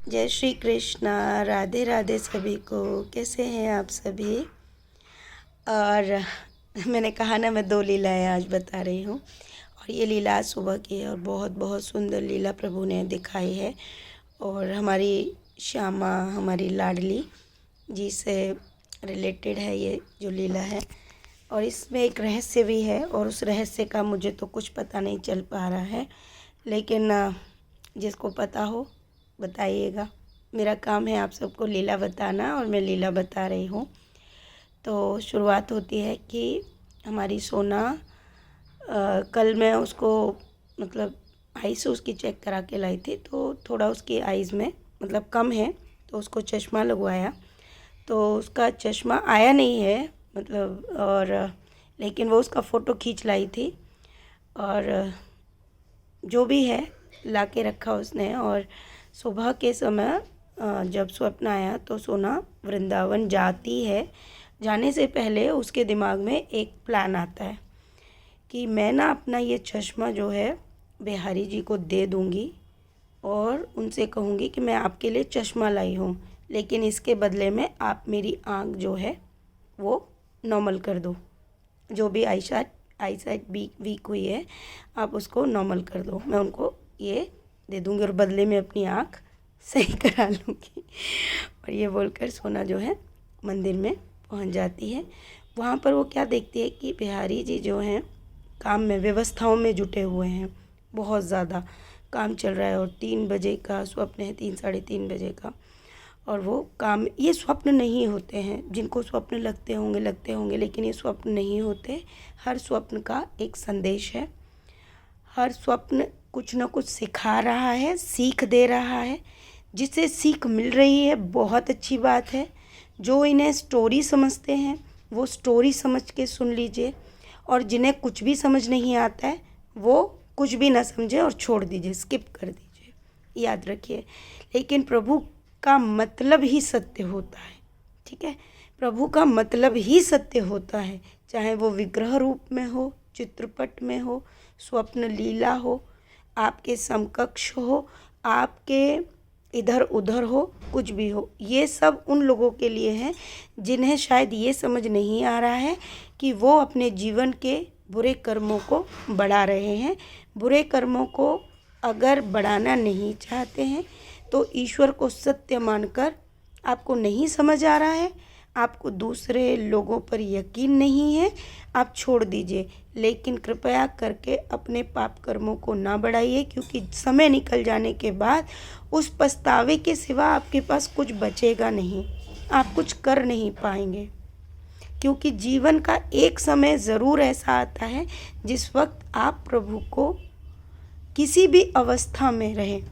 जय श्री कृष्णा। राधे राधे सभी को। कैसे हैं आप सभी। और मैंने कहा ना, मैं 2 लीलाएँ आज बता रही हूँ और ये लीला आज सुबह की है और बहुत बहुत सुंदर लीला प्रभु ने दिखाई है। और हमारी श्यामा, हमारी लाडली जी से रिलेटेड है ये जो लीला है। और इसमें एक रहस्य भी है और उस रहस्य का मुझे तो कुछ पता नहीं चल पा रहा है, लेकिन जिसको पता हो बताइएगा। मेरा काम है आप सबको लीला बताना और मैं लीला बता रही हूँ। तो शुरुआत होती है कि हमारी सोना कल मैं उसको मतलब आइज़ उसकी चेक करा के लाई थी, तो थोड़ा उसकी आइज़ में मतलब कम है, तो उसको चश्मा लगवाया। तो उसका चश्मा आया नहीं है मतलब, और लेकिन वो उसका फ़ोटो खींच लाई थी और जो भी है ला के रखा उसने। और सुबह के समय जब स्वप्न आया तो सोना वृंदावन जाती है। जाने से पहले उसके दिमाग में एक प्लान आता है कि मैं ना अपना ये चश्मा जो है बिहारी जी को दे दूँगी और उनसे कहूँगी कि मैं आपके लिए चश्मा लाई हूँ, लेकिन इसके बदले में आप मेरी आँख जो है वो नॉर्मल कर दो। जो भी आई साइट वीक हुई है आप उसको नॉर्मल कर दो, मैं उनको ये दे दूँगी और बदले में अपनी आँख सही करा लूँगी। और ये बोलकर सोना जो है मंदिर में पहुंच जाती है। वहाँ पर वो क्या देखती है कि बिहारी जी जो हैं काम में, व्यवस्थाओं में जुटे हुए हैं। बहुत ज़्यादा काम चल रहा है और 3 बजे का स्वप्न है, 3 साढ़े 3 बजे का। और वो काम, ये स्वप्न नहीं होते हैं, जिनको स्वप्न लगते होंगे, लेकिन ये स्वप्न नहीं होते। हर स्वप्न का एक संदेश है। हर स्वप्न कुछ ना कुछ सिखा रहा है, सीख दे रहा है। जिसे सीख मिल रही है बहुत अच्छी बात है। जो इन्हें स्टोरी समझते हैं वो स्टोरी समझ के सुन लीजिए, और जिन्हें कुछ भी समझ नहीं आता है वो कुछ भी ना समझे और छोड़ दीजिए, स्किप कर दीजिए। याद रखिए, लेकिन प्रभु का मतलब ही सत्य होता है। ठीक है, प्रभु का मतलब ही सत्य होता है, चाहे वो विग्रह रूप में हो, चित्रपट में हो, स्वप्न लीला हो, आपके समकक्ष हो, आपके इधर उधर हो, कुछ भी हो। ये सब उन लोगों के लिए है जिन्हें शायद ये समझ नहीं आ रहा है कि वो अपने जीवन के बुरे कर्मों को बढ़ा रहे हैं। बुरे कर्मों को अगर बढ़ाना नहीं चाहते हैं तो ईश्वर को सत्य मानकर, आपको नहीं समझ आ रहा है, आपको दूसरे लोगों पर यकीन नहीं है, आप छोड़ दीजिए। लेकिन कृपया करके अपने पाप कर्मों को ना बढ़ाइए, क्योंकि समय निकल जाने के बाद उस पछतावे के सिवा आपके पास कुछ बचेगा नहीं। आप कुछ कर नहीं पाएंगे, क्योंकि जीवन का एक समय ज़रूर ऐसा आता है जिस वक्त आप प्रभु को किसी भी अवस्था में रहें,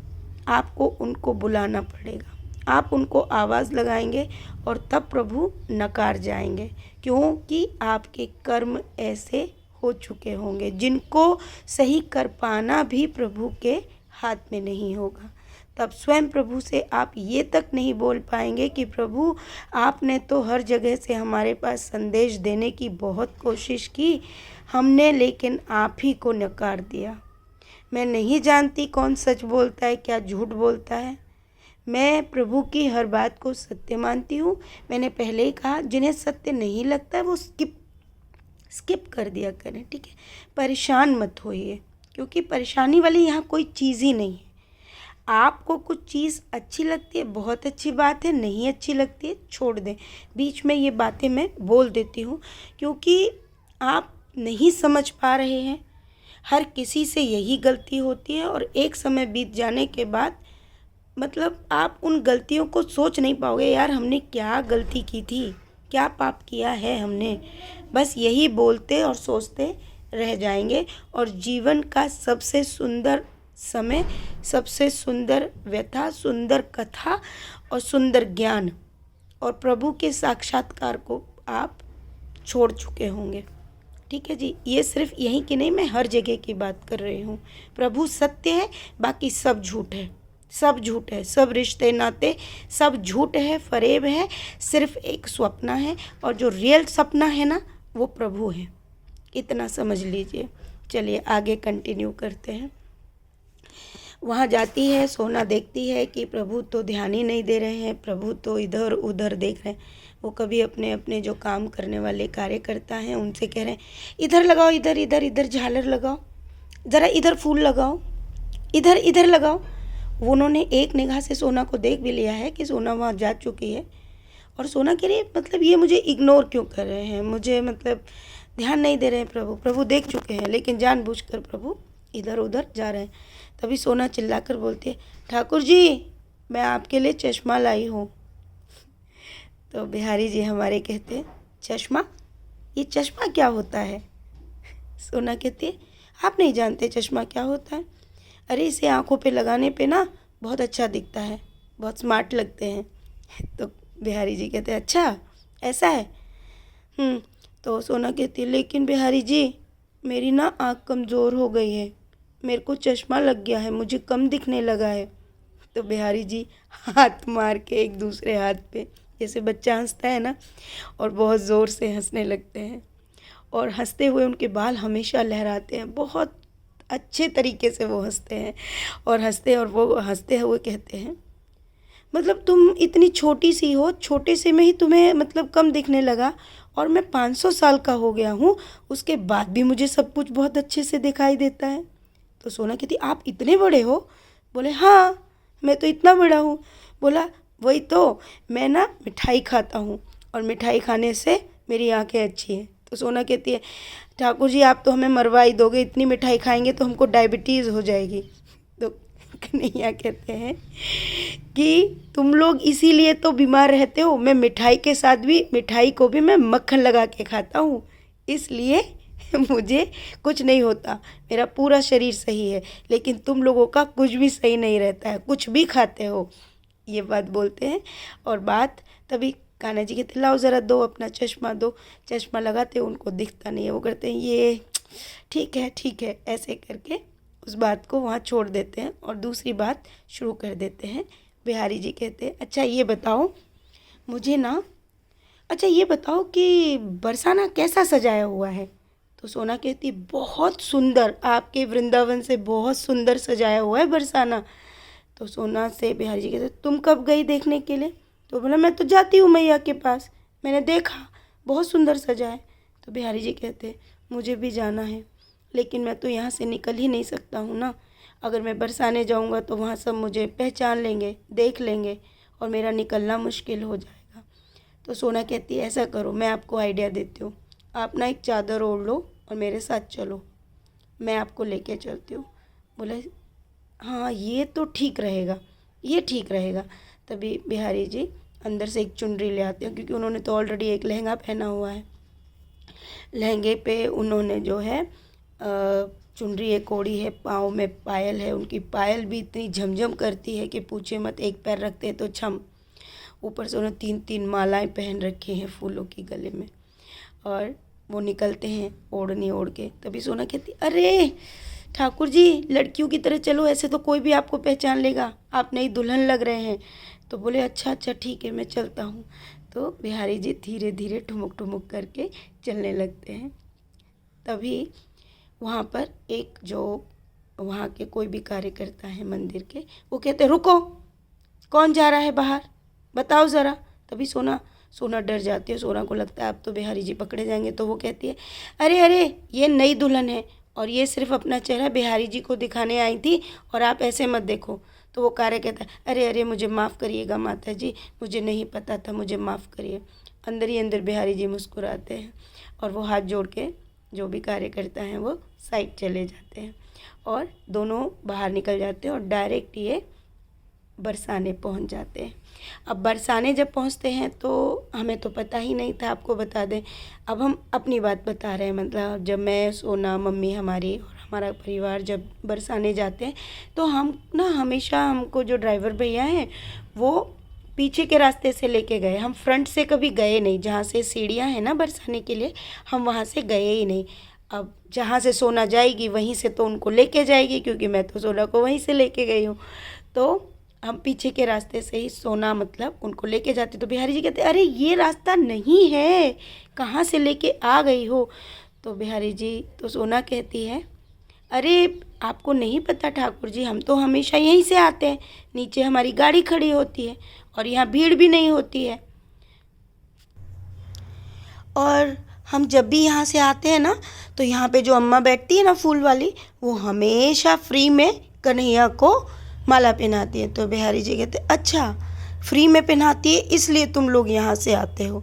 आपको उनको बुलाना पड़ेगा। आप उनको आवाज़ लगाएंगे और तब प्रभु नकार जाएंगे, क्योंकि आपके कर्म ऐसे हो चुके होंगे जिनको सही कर पाना भी प्रभु के हाथ में नहीं होगा। तब स्वयं प्रभु से आप ये तक नहीं बोल पाएंगे कि प्रभु आपने तो हर जगह से हमारे पास संदेश देने की बहुत कोशिश की हमने, लेकिन आप ही को नकार दिया। मैं नहीं जानती कौन सच बोलता है, क्या झूठ बोलता है। मैं प्रभु की हर बात को सत्य मानती हूँ। मैंने पहले ही कहा, जिन्हें सत्य नहीं लगता है वो स्किप कर दिया करें। ठीक है, परेशान मत होइए, क्योंकि परेशानी वाली यहाँ कोई चीज़ ही नहीं है। आपको कुछ चीज़ अच्छी लगती है, बहुत अच्छी बात है, नहीं अच्छी लगती है छोड़ दें। बीच में ये बातें मैं बोल देती हूँ क्योंकि आप नहीं समझ पा रहे हैं। हर किसी से यही गलती होती है और एक समय बीत जाने के बाद मतलब आप उन गलतियों को सोच नहीं पाओगे, यार हमने क्या गलती की थी, क्या पाप किया है हमने। बस यही बोलते और सोचते रह जाएंगे। और जीवन का सबसे सुंदर समय, सबसे सुंदर व्यथा, सुंदर कथा और सुंदर ज्ञान और प्रभु के साक्षात्कार को आप छोड़ चुके होंगे। ठीक है जी, ये सिर्फ यहीं की नहीं, मैं हर जगह की बात कर रही हूँ। प्रभु सत्य है, बाकी सब झूठ है, सब झूठ है, सब रिश्ते नाते सब झूठ है, फरेब है। सिर्फ एक सपना है और जो रियल सपना है ना वो प्रभु है। इतना समझ लीजिए। चलिए आगे कंटिन्यू करते हैं। वहाँ जाती है, सोना देखती है कि प्रभु तो ध्यान ही नहीं दे रहे हैं, प्रभु तो इधर उधर देख रहे हैं। वो कभी अपने अपने जो काम करने वाले कार्यकर्ता हैं उनसे कह रहे हैं, इधर लगाओ, इधर इधर इधर झालर लगाओ, ज़रा इधर फूल लगाओ, इधर इधर लगाओ। वो उन्होंने एक निगाह से सोना को देख भी लिया है कि सोना वहाँ जा चुकी है, और सोना कह रही है मतलब ये मुझे इग्नोर क्यों कर रहे हैं, मुझे मतलब ध्यान नहीं दे रहे हैं, प्रभु प्रभु देख चुके हैं, लेकिन जानबूझकर प्रभु इधर उधर जा रहे हैं। तभी सोना चिल्लाकर बोलती है, ठाकुर जी मैं आपके लिए चश्मा लाई हूँ। तो बिहारी जी हमारे कहते, चश्मा? ये चश्मा क्या होता है? सोना कहती है, आप नहीं जानते चश्मा क्या होता है? अरे इसे आँखों पे लगाने पे ना बहुत अच्छा दिखता है, बहुत स्मार्ट लगते हैं। तो बिहारी जी कहते हैं, अच्छा ऐसा है? तो सोना कहती है, लेकिन बिहारी जी मेरी ना आँख कमज़ोर हो गई है, मेरे को चश्मा लग गया है, मुझे कम दिखने लगा है। तो बिहारी जी हाथ मार के एक दूसरे हाथ पे, जैसे बच्चा हंसता है ना, और बहुत ज़ोर से हंसने लगते हैं, और हंसते हुए उनके बाल हमेशा लहराते हैं, बहुत अच्छे तरीके से वो हंसते हैं, और वो हंसते हुए कहते हैं, मतलब तुम इतनी छोटी सी हो, छोटे से में ही तुम्हें मतलब कम दिखने लगा, और मैं 500 साल का हो गया हूँ, उसके बाद भी मुझे सब कुछ बहुत अच्छे से दिखाई देता है। तो सोना कहती, आप इतने बड़े हो? बोले हाँ मैं तो इतना बड़ा हूँ। बोला वही तो, मैं ना मिठाई खाता हूँ, और मिठाई खाने से मेरी आंखें अच्छी हैं। तो सोना कहती है, ठाकुर जी आप तो हमें मरवा ही दोगे, इतनी मिठाई खाएंगे तो हमको डायबिटीज़ हो जाएगी। तो कन्हैया कहते हैं कि तुम लोग इसीलिए तो बीमार रहते हो, मैं मिठाई के साथ भी, मिठाई को भी मैं मक्खन लगा के खाता हूँ, इसलिए मुझे कुछ नहीं होता, मेरा पूरा शरीर सही है, लेकिन तुम लोगों का कुछ भी सही नहीं रहता है, कुछ भी खाते हो। ये बात बोलते हैं, और बात तभी कान्हा जी कहते, लाओ ज़रा दो अपना चश्मा दो। चश्मा लगाते उनको दिखता नहीं है, वो करते हैं ये ठीक है, ऐसे करके उस बात को वहाँ छोड़ देते हैं और दूसरी बात शुरू कर देते हैं। बिहारी जी कहते हैं, अच्छा ये बताओ मुझे ना, अच्छा ये बताओ कि बरसाना कैसा सजाया हुआ है? तो सोना कहती, बहुत सुंदर, आपके वृंदावन से बहुत सुंदर सजाया हुआ है बरसाना। तो सोना से बिहारी जी कहते, तुम कब गई देखने के लिए? तो बोला मैं तो जाती हूँ मैया के पास, मैंने देखा बहुत सुंदर सजा है। तो बिहारी जी कहते, मुझे भी जाना है, लेकिन मैं तो यहाँ से निकल ही नहीं सकता हूँ ना, अगर मैं बरसाने जाऊँगा तो वहाँ सब मुझे पहचान लेंगे, देख लेंगे, और मेरा निकलना मुश्किल हो जाएगा। तो सोना कहती है, ऐसा करो मैं आपको आइडिया देती हूँ, आप ना एक चादर ओढ़ लो और मेरे साथ चलो, मैं आपको लेके चलती हूँ। बोले हाँ ये तो ठीक रहेगा, ये ठीक रहेगा। तभी बिहारी जी अंदर से एक चुनरी ले आते हैं, क्योंकि उन्होंने तो ऑलरेडी एक लहंगा पहना हुआ है। लहंगे पे उन्होंने जो है चुनरी एक ओढ़ी है, पाँव में पायल है, उनकी पायल भी इतनी झमझम करती है कि पूछे मत, एक पैर रखते हैं तो छम। ऊपर से उन्होंने 3-3 मालाएं पहन रखी हैं फूलों की गले में, और वो निकलते हैं ओढ़नी ओढ़ के। तभी सोना कहती, अरे ठाकुर जी लड़कियों की तरह चलो, ऐसे तो कोई भी आपको पहचान लेगा, आप नई दुल्हन लग रहे हैं। तो बोले अच्छा ठीक है मैं चलता हूँ। तो बिहारी जी धीरे धीरे ठुमुक ठुमुक करके चलने लगते हैं। तभी वहाँ पर एक जो वहाँ के कोई भी कार्यकर्ता है मंदिर के, वो कहते रुको, कौन जा रहा है बाहर, बताओ ज़रा। तभी सोना डर जाती है, सोना को लगता है अब तो बिहारी जी पकड़े जाएंगे। तो वो कहती है, अरे ये नई दुल्हन है, और ये सिर्फ अपना चेहरा बिहारी जी को दिखाने आई थी, और आप ऐसे मत देखो। तो वो कार्य कहता है, अरे मुझे माफ़ करिएगा माता जी, मुझे नहीं पता था, मुझे माफ़ करिए। अंदर ही अंदर बिहारी जी मुस्कुराते हैं, और वो हाथ जोड़ के जो भी कार्य करता है वो साइड चले जाते हैं, और दोनों बाहर निकल जाते हैं, और डायरेक्ट ये बरसाने पहुंच जाते हैं। अब बरसाने जब पहुंचते हैं तो हमें तो पता ही नहीं था, आपको बता दें, अब हम अपनी बात बता रहे हैं, मतलब जब मैं, सोना, मम्मी हमारी और हमारा परिवार जब बरसाने जाते हैं तो हम ना हमेशा, हमको जो ड्राइवर भैया हैं वो पीछे के रास्ते से लेके गए, हम फ्रंट से कभी गए नहीं, जहाँ से सीढ़ियाँ हैं ना बरसाने के लिए, हम वहाँ से गए ही नहीं। अब जहाँ से सोना जाएगी वहीं से तो उनको लेके जाएगी, क्योंकि मैं तो सोना को वहीं से लेके गई हूँ। तो हम पीछे के रास्ते से ही सोना मतलब उनको लेके जाते। तो बिहारी जी कहते, अरे ये रास्ता नहीं है, कहाँ से लेके आ गई हो? तो बिहारी जी, तो सोना कहती है, अरे आपको नहीं पता ठाकुर जी, हम तो हमेशा यहीं से आते हैं, नीचे हमारी गाड़ी खड़ी होती है और यहाँ भीड़ भी नहीं होती है। और हम जब भी यहाँ से आते हैं ना, तो यहाँ पे जो अम्मा बैठती है ना फूल वाली, वो हमेशा फ्री में कन्हैया को माला पहनाती है। तो बिहारी जी कहते अच्छा, फ्री में पहनाती है इसलिए तुम लोग यहाँ से आते हो।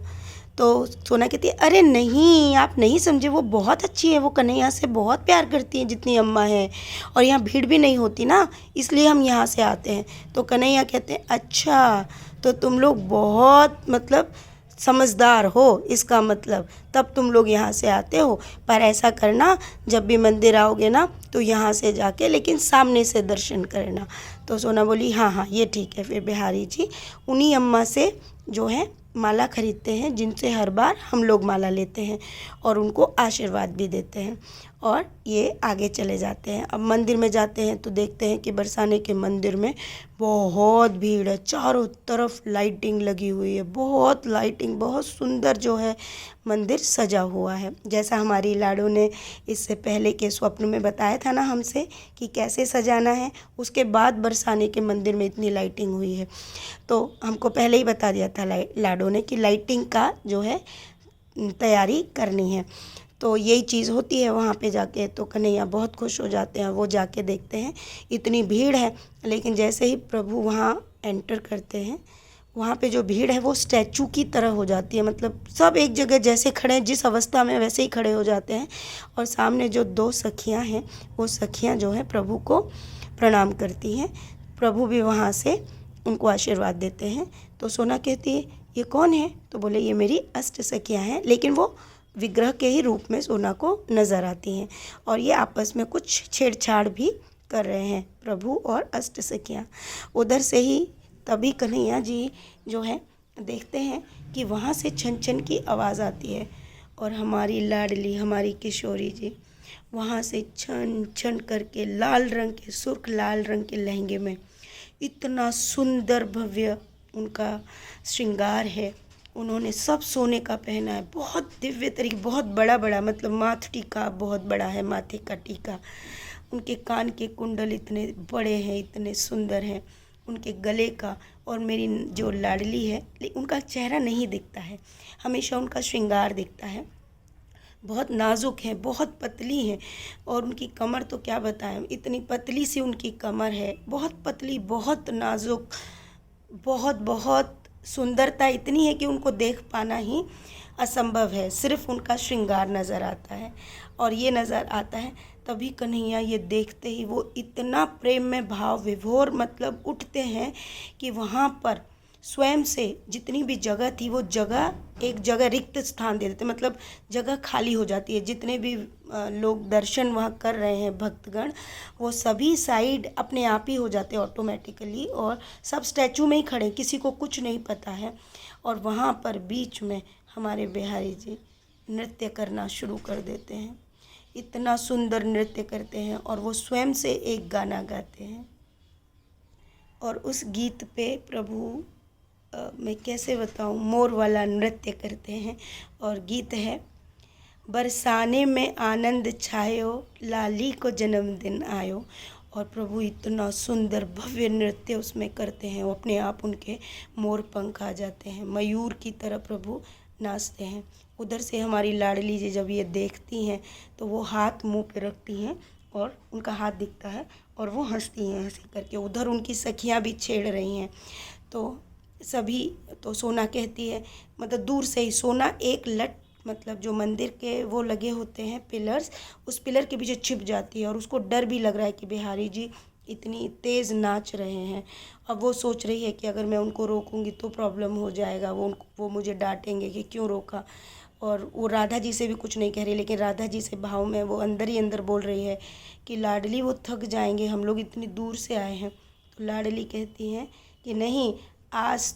तो सोना कहती है अरे नहीं, आप नहीं समझे, वो बहुत अच्छी है, वो कन्हैया से बहुत प्यार करती है जितनी अम्मा है, और यहाँ भीड़ भी नहीं होती ना, इसलिए हम यहाँ से आते हैं। तो कन्हैया कहते हैं अच्छा, तो तुम लोग बहुत मतलब समझदार हो, इसका मतलब तब तुम लोग यहाँ से आते हो। पर ऐसा करना, जब भी मंदिर आओगे ना, तो यहाँ से जाके लेकिन सामने से दर्शन करना। तो सोना बोली हाँ हाँ ये ठीक है। फिर बिहारी जी उन्हीं अम्मा से जो है माला खरीदते हैं, जिनसे हर बार हम लोग माला लेते हैं और उनको आशीर्वाद भी देते हैं, और ये आगे चले जाते हैं। अब मंदिर में जाते हैं तो देखते हैं कि बरसाने के मंदिर में बहुत भीड़ है, चारों तरफ लाइटिंग लगी हुई है, बहुत लाइटिंग, बहुत सुंदर जो है मंदिर सजा हुआ है, जैसा हमारी लाडो ने इससे पहले के स्वप्न में बताया था ना हमसे कि कैसे सजाना है। उसके बाद बरसाने के मंदिर में इतनी लाइटिंग हुई है। तो हमको पहले ही बता दिया था लाडो ने कि लाइटिंग का जो है तैयारी करनी है। तो यही चीज़ होती है वहाँ पे जाके। तो कन्हैया बहुत खुश हो जाते हैं, वो जाके देखते हैं इतनी भीड़ है, लेकिन जैसे ही प्रभु वहाँ एंटर करते हैं, वहाँ पे जो भीड़ है वो स्टैचू की तरह हो जाती है, मतलब सब एक जगह जैसे खड़े हैं, जिस अवस्था में वैसे ही खड़े हो जाते हैं। और सामने जो दो सखियाँ हैं, वो सखियाँ जो हैं प्रभु को प्रणाम करती हैं। प्रभु भी वहाँ से उनको आशीर्वाद देते हैं। तो सोना कहती है ये कौन है? तो बोले ये मेरी अष्ट सखियाँ हैं, लेकिन वो विग्रह के ही रूप में सोना को नज़र आती हैं, और ये आपस में कुछ छेड़छाड़ भी कर रहे हैं, प्रभु और अष्ट सखियाँ। उधर से ही तभी कन्हैया जी जो है देखते हैं कि वहाँ से छन छन की आवाज़ आती है, और हमारी लाडली, हमारी किशोरी जी वहाँ से छन छन करके लाल रंग के, सुर्ख लाल रंग के लहंगे में, इतना सुंदर भव्य उनका श्रृंगार है, उन्होंने सब सोने का पहना है, बहुत दिव्य तरीके, बहुत बड़ा बड़ा, मतलब माथ टीका बहुत बड़ा है, माथे का टीका, उनके कान के कुंडल इतने बड़े हैं, इतने सुंदर हैं, उनके गले का। और मेरी जो लाडली है, उनका चेहरा नहीं दिखता है, हमेशा उनका श्रृंगार दिखता है, बहुत नाजुक है, बहुत पतली है, और उनकी कमर तो क्या बताएं, इतनी पतली सी उनकी कमर है, बहुत पतली, बहुत नाजुक, बहुत बहुत सुंदरता इतनी है कि उनको देख पाना ही असंभव है, सिर्फ उनका श्रृंगार नज़र आता है। और ये नज़र आता है तभी कन्हैया ये देखते ही वो इतना प्रेम में भाव विभोर मतलब उठते हैं कि वहाँ पर स्वयं से जितनी भी जगह थी वो जगह एक जगह रिक्त स्थान दे देते, मतलब जगह खाली हो जाती है। जितने भी लोग दर्शन वहाँ कर रहे हैं भक्तगण, वो सभी साइड अपने आप ही हो जाते हैं ऑटोमेटिकली, और सब स्टैचू में ही खड़े, किसी को कुछ नहीं पता है। और वहाँ पर बीच में हमारे बिहारी जी नृत्य करना शुरू कर देते हैं, इतना सुंदर नृत्य करते हैं, और वो स्वयं से एक गाना गाते हैं। और उस गीत पे प्रभु मैं कैसे बताऊँ, मोर वाला नृत्य करते हैं। और गीत है बरसाने में आनंद छायो, लाली को जन्मदिन आयो। और प्रभु इतना सुंदर भव्य नृत्य उसमें करते हैं, वो अपने आप उनके मोर पंख आ जाते हैं, मयूर की तरह प्रभु नाचते हैं। उधर से हमारी लाडली जी जब ये देखती हैं तो वो हाथ मुंह पे रखती हैं, और उनका हाथ दिखता है, और वो हंसती हैं हंसी करके। उधर उनकी सखियाँ भी छेड़ रही हैं। तो सभी, तो सोना कहती है, मतलब दूर से ही सोना एक लट, मतलब जो मंदिर के वो लगे होते हैं पिलर्स, उस पिलर के पीछे छिप जाती है, और उसको डर भी लग रहा है कि बिहारी जी इतनी तेज़ नाच रहे हैं। अब वो सोच रही है कि अगर मैं उनको रोकूंगी तो प्रॉब्लम हो जाएगा, वो मुझे डांटेंगे कि क्यों रोका। और वो राधा जी से भी कुछ नहीं कह रही, लेकिन राधा जी से भाव में वो अंदर ही अंदर बोल रही है कि लाडली वो थक जाएंगे, हम लोग इतनी दूर से आए हैं। तो लाडली कहती हैं कि नहीं, आज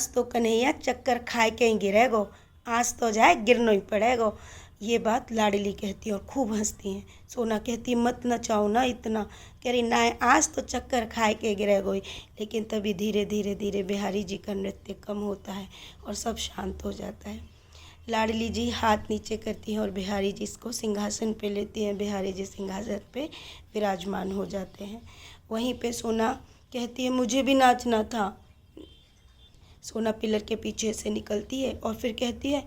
तो कन्हैया चक्कर खाए के ही गिरेगो, आज तो जाए गिरनो ही पड़ेगो। ये बात लाडली कहती है और खूब हंसती हैं। सोना कहती मत नचाओ ना इतना, कह रही ना आज तो चक्कर खाए के गिरेगो ही। लेकिन तभी धीरे धीरे धीरे बिहारी जी का नृत्य कम होता है और सब शांत हो जाता है। लाडली जी हाथ नीचे करती हैं और बिहारी जी इसको सिंहासन पे लेती हैं। बिहारी जी सिंहासन पे विराजमान हो जाते हैं। वहीं पे सोना कहती है मुझे भी नाचना था। सोना पिलर के पीछे से निकलती है और फिर कहती है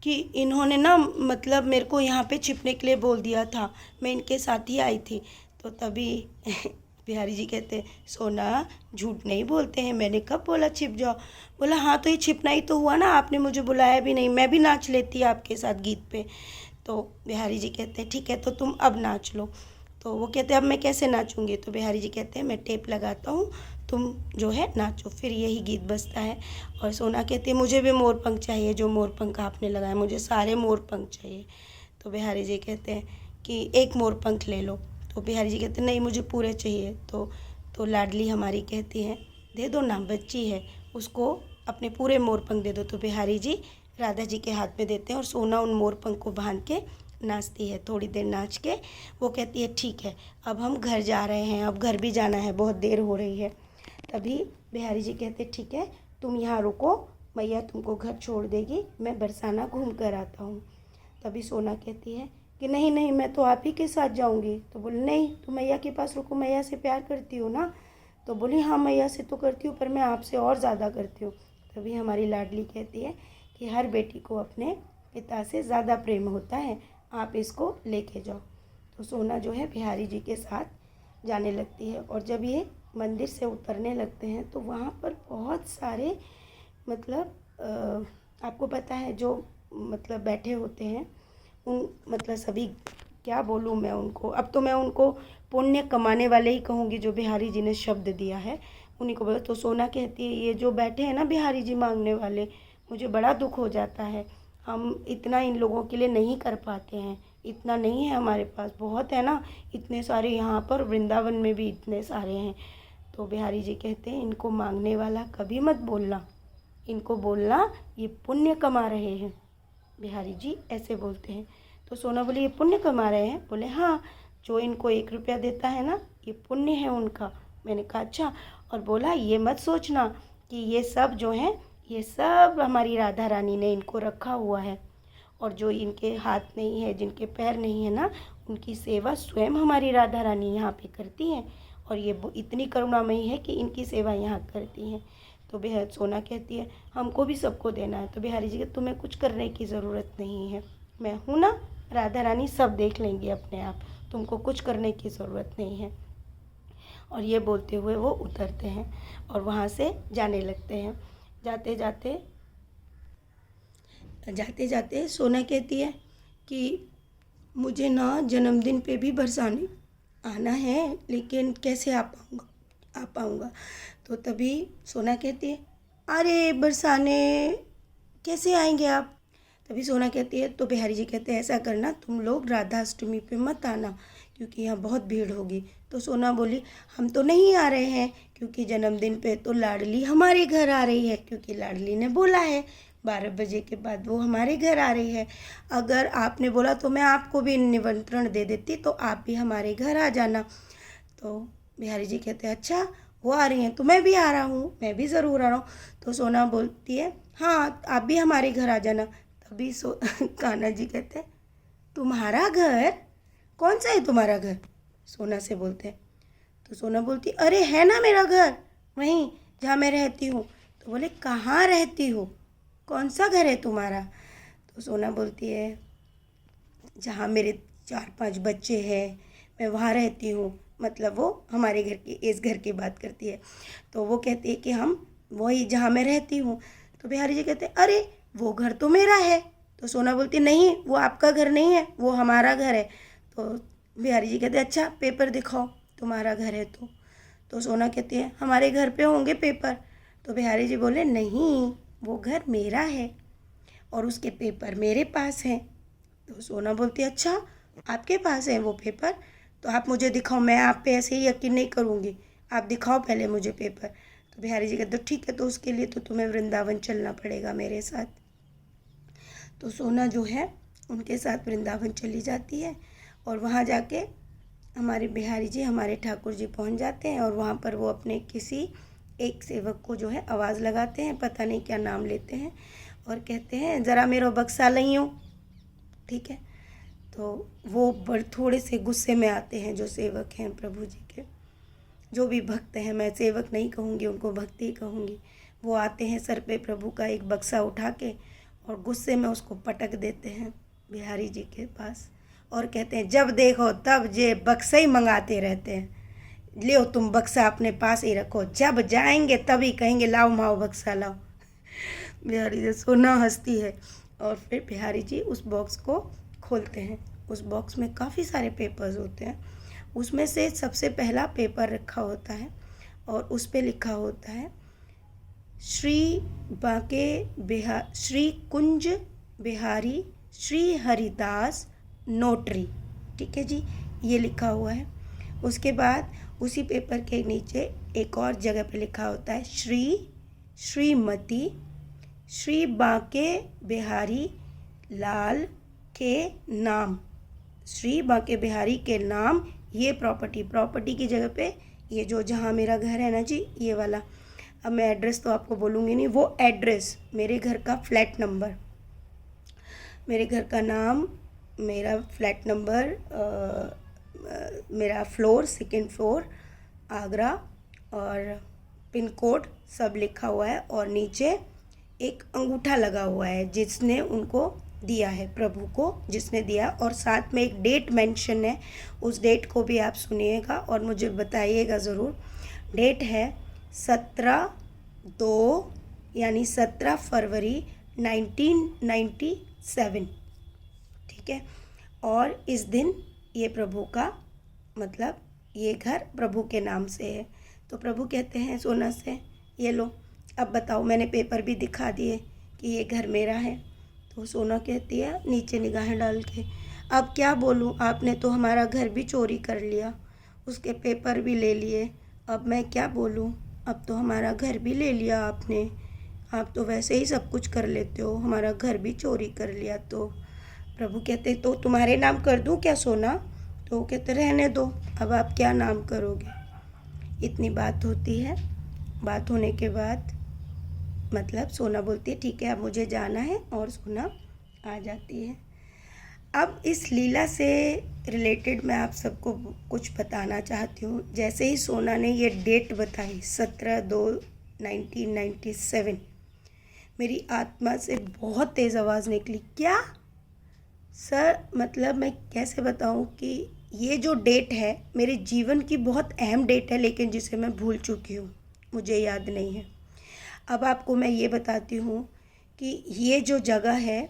कि इन्होंने ना मतलब मेरे को यहाँ पे छिपने के लिए बोल दिया था, मैं इनके साथ ही आई थी। तो तभी बिहारी जी कहते हैं सोना झूठ नहीं बोलते हैं, मैंने कब बोला छिप जाओ। बोला हाँ तो ये छिपना ही तो हुआ ना, आपने मुझे बुलाया भी नहीं, मैं भी नाच लेती आपके साथ गीत पे। तो बिहारी जी कहते हैं ठीक है तो तुम अब नाच लो। तो वो कहते हैं अब मैं कैसे नाचूंगी। तो बिहारी जी कहते हैं मैं टेप लगाता हूँ, तुम जो है नाचो। फिर यही गीत बजता है और सोना कहती है मुझे भी मोर पंख चाहिए, जो मोर पंख आपने लगाए, मुझे सारे मोर पंख चाहिए। तो बिहारी जी कहते हैं कि एक मोर पंख ले लो। तो बिहारी जी कहते हैं नहीं मुझे पूरे चाहिए। तो लाडली हमारी कहती हैं दे दो ना, बच्ची है, उसको अपने पूरे मोर पंख दे दो। तो बिहारी जी राधा जी के हाथ में देते हैं और सोना उन मोर पंख को बांध के नाचती है। थोड़ी देर नाच के वो कहती है ठीक है अब हम घर जा रहे हैं, अब घर भी जाना है, बहुत देर हो रही है। तभी बिहारी जी कहते ठीक है तुम यहाँ रुको, मैया तुमको घर छोड़ देगी, मैं बरसाना घूम कर आता हूँ। तभी सोना कहती है कि नहीं नहीं मैं तो आप ही के साथ जाऊँगी। तो बोले नहीं तुम मैया के पास रुको, मैया से प्यार करती हो ना। तो बोली हाँ मैया से तो करती हूँ पर मैं आपसे और ज़्यादा करती हूँ। तभी हमारी लाडली कहती है कि हर बेटी को अपने पिता से ज़्यादा प्रेम होता है, आप इसको लेके जाओ। तो सोना जो है बिहारी जी के साथ जाने लगती है और जब ये मंदिर से उतरने लगते हैं तो वहाँ पर बहुत सारे मतलब आपको पता है जो मतलब बैठे होते हैं उन मतलब सभी क्या बोलूँ मैं उनको, अब तो मैं उनको पुण्य कमाने वाले ही कहूँगी जो बिहारी जी ने शब्द दिया है उन्हीं को बोला। तो सोना कहती है ये जो बैठे हैं ना बिहारी जी मांगने वाले, मुझे बड़ा दुख हो जाता है, हम इतना इन लोगों के लिए नहीं कर पाते हैं, इतना नहीं है हमारे पास, बहुत है ना, इतने सारे यहाँ पर वृंदावन में भी इतने सारे हैं। तो बिहारी जी कहते हैं इनको मांगने वाला कभी मत बोलना, इनको बोलना ये पुण्य कमा रहे हैं। बिहारी जी ऐसे बोलते हैं। तो सोना बोली ये पुण्य कमा रहे हैं। बोले हाँ जो इनको 1 रुपया देता है ना ये पुण्य है उनका। मैंने कहा अच्छा। और बोला ये मत सोचना कि ये सब जो हैं ये सब हमारी राधा रानी ने इनको रखा हुआ है, और जो इनके हाथ नहीं है जिनके पैर नहीं है ना उनकी सेवा स्वयं हमारी राधा रानी यहाँ पे करती हैं, और ये इतनी करुणामयी है कि इनकी सेवा यहाँ करती हैं। तो बेहद सोना कहती है हमको भी सबको देना है। तो बिहारी जी के तुम्हें कुछ करने की ज़रूरत नहीं है, मैं हूँ ना, राधा रानी सब देख लेंगी अपने आप, तुमको कुछ करने की ज़रूरत नहीं है। और ये बोलते हुए वो उतरते हैं और वहाँ से जाने लगते हैं। जाते जाते सोना कहती है कि मुझे ना जन्मदिन पे भी बरसाने आना है लेकिन कैसे आ पाऊँगा। तो तभी सोना कहती है अरे बरसाने कैसे आएंगे आप। तभी सोना कहती है तो बिहारी जी कहते हैं ऐसा करना तुम लोग राधा अष्टमी पे मत आना क्योंकि यहाँ बहुत भीड़ होगी। तो सोना बोली हम तो नहीं आ रहे हैं क्योंकि जन्मदिन पे तो लाडली हमारे घर आ रही है, क्योंकि लाडली ने बोला है 12 बजे के बाद वो हमारे घर आ रही है। अगर आपने बोला तो मैं आपको भी निमंत्रण दे देती तो आप भी हमारे घर आ जाना। तो बिहारी जी कहते हैं अच्छा वो आ रही हैं तो मैं भी आ रहा हूँ, मैं भी ज़रूर आ रहा हूँ। तो सोना बोलती है हाँ आप भी हमारे घर आ जाना। तभी कान्हा जी कहते हैं तुम्हारा घर कौन सा है तुम्हारा घर, सोना से बोलते हैं। तो सोना बोलती अरे है ना मेरा घर वहीं जहाँ मैं रहती हूँ। तो बोले कहाँ रहती हो, कौन सा घर है तुम्हारा। तो सोना बोलती है जहाँ मेरे 4-5 बच्चे हैं मैं वहाँ रहती हूँ, मतलब वो हमारे घर की इस घर की बात करती है। तो वो कहती है कि हम वही जहाँ मैं रहती हूँ। तो बिहारी जी कहते हैं अरे वो घर तो मेरा है। तो सोना बोलती नहीं वो आपका घर नहीं है, वो हमारा घर है। तो बिहारी जी कहते अच्छा पेपर दिखाओ तुम्हारा घर है तो सोना कहती है हमारे घर पे होंगे पेपर। तो बिहारी जी बोले नहीं वो घर मेरा है और उसके पेपर मेरे पास हैं। तो सोना बोलती है अच्छा आपके पास है वो पेपर, तो आप मुझे दिखाओ, मैं आप पे ऐसे ही यकीन नहीं करूँगी, आप दिखाओ पहले मुझे पेपर। तो बिहारी जी कहते तो ठीक है तो उसके लिए तो तुम्हें वृंदावन चलना पड़ेगा मेरे साथ। तो सोना जो है उनके साथ वृंदावन चली जाती है और वहाँ जाके हमारे बिहारी जी हमारे ठाकुर जी पहुँच जाते हैं और वहाँ पर वो अपने किसी एक सेवक को जो है आवाज़ लगाते हैं, पता नहीं क्या नाम लेते हैं, और कहते हैं ज़रा मेरा बक्सा लइयो, ठीक है। तो वो थोड़े से गुस्से में आते हैं जो सेवक हैं प्रभु जी के, जो भी भक्त हैं, मैं सेवक नहीं कहूँगी, उनको भक्ति ही कहूँगी। वो आते हैं सर पे प्रभु का एक बक्सा उठा के और गुस्से में उसको पटक देते हैं बिहारी जी के पास और कहते हैं जब देखो तब ये बक्सा ही मंगाते रहते हैं, लियो तुम बक्सा अपने पास ही रखो, जब जाएंगे तभी कहेंगे लाओ माओ बक्सा लाओ। बिहारी जी सोना हंसती है और फिर बिहारी जी उस बॉक्स को खोलते हैं। उस बॉक्स में काफ़ी सारे पेपर्स होते हैं। उसमें से सबसे पहला पेपर रखा होता है और उस पे लिखा होता है श्री कुंज बिहारी श्री हरिदास नोटरी, ठीक है जी, ये लिखा हुआ है। उसके बाद उसी पेपर के नीचे एक और जगह पे लिखा होता है श्रीमती श्री बांके बिहारी लाल के नाम, श्री बांके बिहारी के नाम, ये प्रॉपर्टी की जगह पे ये जो जहाँ मेरा घर है ना जी, ये वाला, अब मैं एड्रेस तो आपको बोलूँगी नहीं, वो एड्रेस मेरे घर का फ्लैट नंबर, मेरे घर का नाम, मेरा फ्लैट नंबर, मेरा फ्लोर 2nd फ्लोर आगरा और पिन कोड सब लिखा हुआ है और नीचे एक अंगूठा लगा हुआ है जिसने उनको दिया है, प्रभु को जिसने दिया, और साथ में एक डेट मेंशन है। उस डेट को भी आप सुनिएगा और मुझे बताइएगा ज़रूर। डेट है 17/2 यानी 17 फरवरी 1997, ठीक है। और इस दिन ये प्रभु का मतलब ये घर प्रभु के नाम से है। तो प्रभु कहते हैं सोना से, ये लो अब बताओ, मैंने पेपर भी दिखा दिए कि ये घर मेरा है। तो सोना कहती है नीचे निगाहें डाल के, अब क्या बोलूँ, आपने तो हमारा घर भी चोरी कर लिया, उसके पेपर भी ले लिए, अब मैं क्या बोलूँ, अब तो हमारा घर भी ले लिया आपने, आप तो वैसे ही सब कुछ कर लेते हो, हमारा घर भी चोरी कर लिया। तो प्रभु कहते तो तुम्हारे नाम कर दूँ क्या सोना? तो वो कहते रहने दो, अब आप क्या नाम करोगे। इतनी बात होती है। बात होने के बाद मतलब सोना बोलती है ठीक है अब मुझे जाना है, और सोना आ जाती है। अब इस लीला से रिलेटेड मैं आप सबको कुछ बताना चाहती हूँ। जैसे ही सोना ने ये डेट बताई 17/2/1997, मेरी आत्मा से बहुत तेज़ आवाज़ निकली, क्या सर, मतलब मैं कैसे बताऊँ कि ये जो डेट है मेरे जीवन की बहुत अहम डेट है, लेकिन जिसे मैं भूल चुकी हूँ, मुझे याद नहीं है। अब आपको मैं ये बताती हूँ कि ये जो जगह है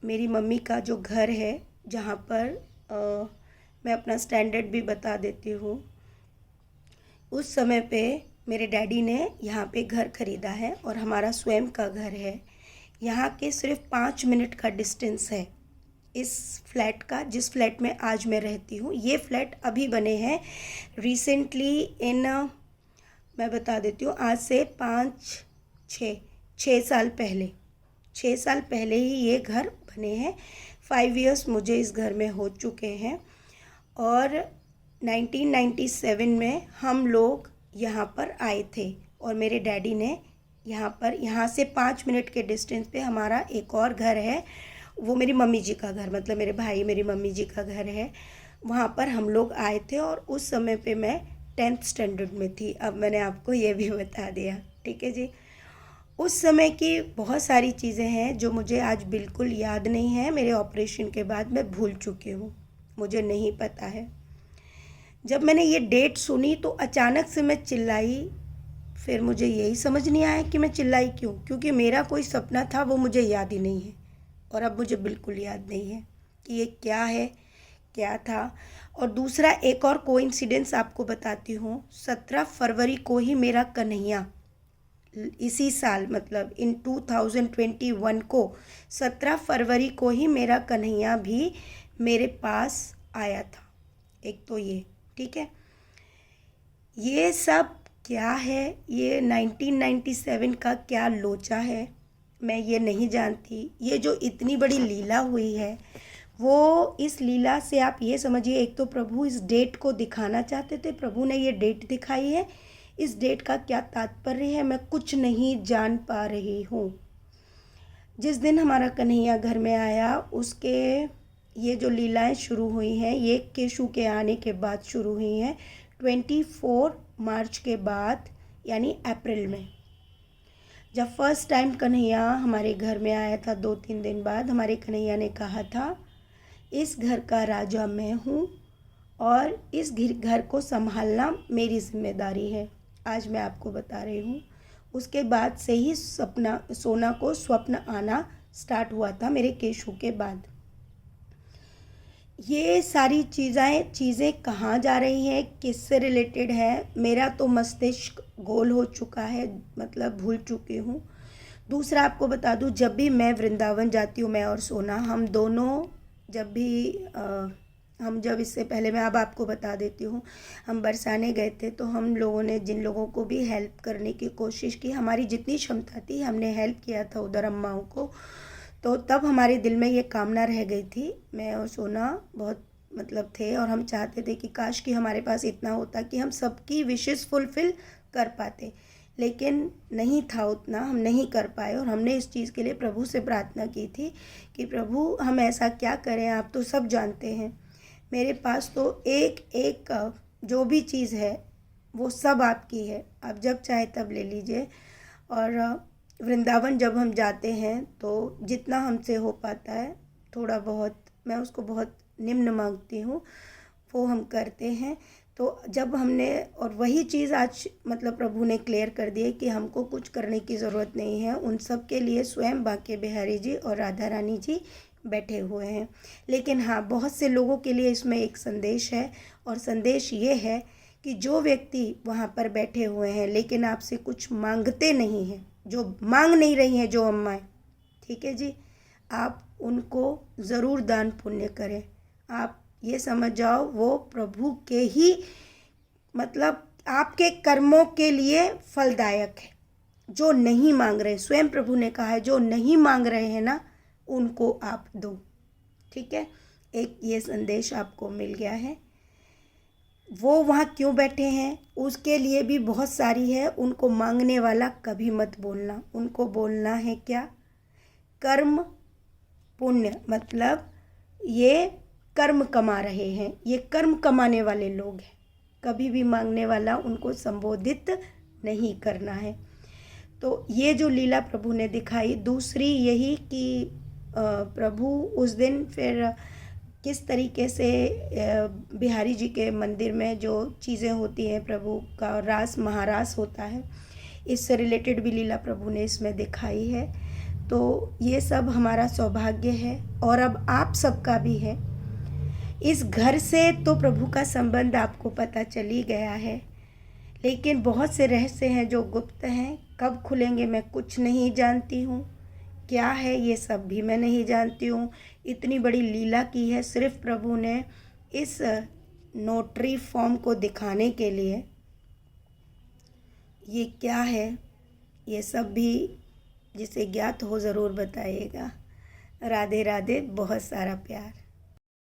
मेरी मम्मी का जो घर है, जहाँ पर मैं अपना स्टैंडर्ड भी बता देती हूँ। उस समय पे मेरे डैडी ने यहाँ पे घर ख़रीदा है और हमारा स्वयं का घर है। यहाँ के सिर्फ 5 मिनट का डिस्टेंस है इस फ्लैट का, जिस फ्लैट में आज मैं रहती हूँ। ये फ्लैट अभी बने हैं रिसेंटली मैं बता देती हूँ, आज से 6 साल पहले, 6 साल पहले ही ये घर बने हैं। 5 इयर्स मुझे इस घर में हो चुके हैं और 1997 में हम लोग यहाँ पर आए थे और मेरे डैडी ने यहाँ से 5 मिनट के डिस्टेंस पे हमारा एक और घर है, वो मेरी मम्मी जी का घर, मतलब मेरे भाई मेरी मम्मी जी का घर है, वहाँ पर हम लोग आए थे और उस समय पे मैं 10th स्टैंडर्ड में थी। अब मैंने आपको ये भी बता दिया, ठीक है जी। उस समय की बहुत सारी चीज़ें हैं जो मुझे आज बिल्कुल याद नहीं है। मेरे ऑपरेशन के बाद मैं भूल चुकी हूँ, मुझे नहीं पता है। जब मैंने ये डेट सुनी तो अचानक से मैं चिल्लाई, फिर मुझे यही समझ नहीं आया कि मैं चिल्लाई क्यों, क्योंकि मेरा कोई सपना था वो मुझे याद ही नहीं है और अब मुझे बिल्कुल याद नहीं है कि ये क्या है, क्या था। और दूसरा एक और कोइंसिडेंस आपको बताती हूँ। 17 फरवरी को ही मेरा कन्हैया, इसी साल मतलब इन 2021 को 17 फरवरी को ही मेरा कन्हैया भी मेरे पास आया था। एक तो ये, ठीक है। ये सब क्या है, ये 1997 का क्या लोचा है, मैं ये नहीं जानती। ये जो इतनी बड़ी लीला हुई है, वो इस लीला से आप ये समझिए, एक तो प्रभु इस डेट को दिखाना चाहते थे, प्रभु ने ये डेट दिखाई है। इस डेट का क्या तात्पर्य है मैं कुछ नहीं जान पा रही हूँ। जिस दिन हमारा कन्हैया घर में आया उसके ये जो लीलाएं शुरू हुई हैं ये केशु के आने के बाद शुरू हुई हैं 24 मार्च के बाद, यानी अप्रैल में। जब फर्स्ट टाइम कन्हैया हमारे घर में आया था 2-3 दिन बाद, हमारे कन्हैया ने कहा था इस घर का राजा मैं हूँ और इस घर को संभालना मेरी जिम्मेदारी है। आज मैं आपको बता रही हूँ। उसके बाद से ही सोना को स्वप्न आना स्टार्ट हुआ था मेरे केशु के बाद। ये सारी चीज़ें कहाँ जा रही हैं, किससे रिलेटेड है, मेरा तो मस्तिष्क गोल हो चुका है, मतलब भूल चुकी हूँ। दूसरा आपको बता दूँ, जब भी मैं वृंदावन जाती हूँ, मैं और सोना हम दोनों जब भी जब इससे पहले मैं अब आपको बता देती हूँ, हम बरसाने गए थे तो हम लोगों ने जिन लोगों को भी हेल्प करने की कोशिश की, हमारी जितनी क्षमता थी हमने हेल्प किया था उधर अम्माओं को। तो तब हमारे दिल में ये कामना रह गई थी, मैं और सोना बहुत मतलब थे और हम चाहते थे कि काश कि हमारे पास इतना होता कि हम सबकी विशेस फुलफ़िल कर पाते, लेकिन नहीं था उतना, हम नहीं कर पाए। और हमने इस चीज़ के लिए प्रभु से प्रार्थना की थी कि प्रभु हम ऐसा क्या करें, आप तो सब जानते हैं, मेरे पास तो एक एक जो भी चीज़ है वो सब आपकी है, आप जब चाहे तब ले लीजिए। और वृंदावन जब हम जाते हैं तो जितना हमसे हो पाता है थोड़ा बहुत, मैं उसको बहुत निम्न मांगती हूँ, वो हम करते हैं। तो जब हमने, और वही चीज़ आज मतलब प्रभु ने क्लियर कर दी है कि हमको कुछ करने की ज़रूरत नहीं है, उन सब के लिए स्वयं बांके बिहारी जी और राधा रानी जी बैठे हुए हैं। लेकिन हाँ, बहुत से लोगों के लिए इसमें एक संदेश है, और संदेश ये है कि जो व्यक्ति वहाँ पर बैठे हुए हैं लेकिन आपसे कुछ मांगते नहीं हैं, जो मांग नहीं रही हैं जो अम्माएँ, ठीक है जी, आप उनको ज़रूर दान पुण्य करें। आप ये समझ जाओ वो प्रभु के ही मतलब आपके कर्मों के लिए फलदायक है। जो नहीं मांग रहे, स्वयं प्रभु ने कहा है जो नहीं मांग रहे हैं ना उनको आप दो, ठीक है। एक ये संदेश आपको मिल गया है। वो वहाँ क्यों बैठे हैं उसके लिए भी बहुत सारी है, उनको मांगने वाला कभी मत बोलना, उनको बोलना है क्या, कर्म पुण्य, मतलब ये कर्म कमा रहे हैं, ये कर्म कमाने वाले लोग हैं, कभी भी मांगने वाला उनको संबोधित नहीं करना है। तो ये जो लीला प्रभु ने दिखाई, दूसरी यही कि प्रभु उस दिन फिर किस तरीके से बिहारी जी के मंदिर में जो चीज़ें होती हैं, प्रभु का रास महारास होता है, इससे रिलेटेड भी लीला प्रभु ने इसमें दिखाई है। तो ये सब हमारा सौभाग्य है और अब आप सबका भी है। इस घर से तो प्रभु का संबंध आपको पता चल ही गया है, लेकिन बहुत से रहस्य हैं जो गुप्त हैं, कब खुलेंगे मैं कुछ नहीं जानती हूँ, क्या है ये सब भी मैं नहीं जानती हूँ। इतनी बड़ी लीला की है सिर्फ प्रभु ने इस नोटरी फॉर्म को दिखाने के लिए। ये क्या है ये सब भी जिसे ज्ञात हो ज़रूर बताइएगा। राधे राधे, बहुत सारा प्यार।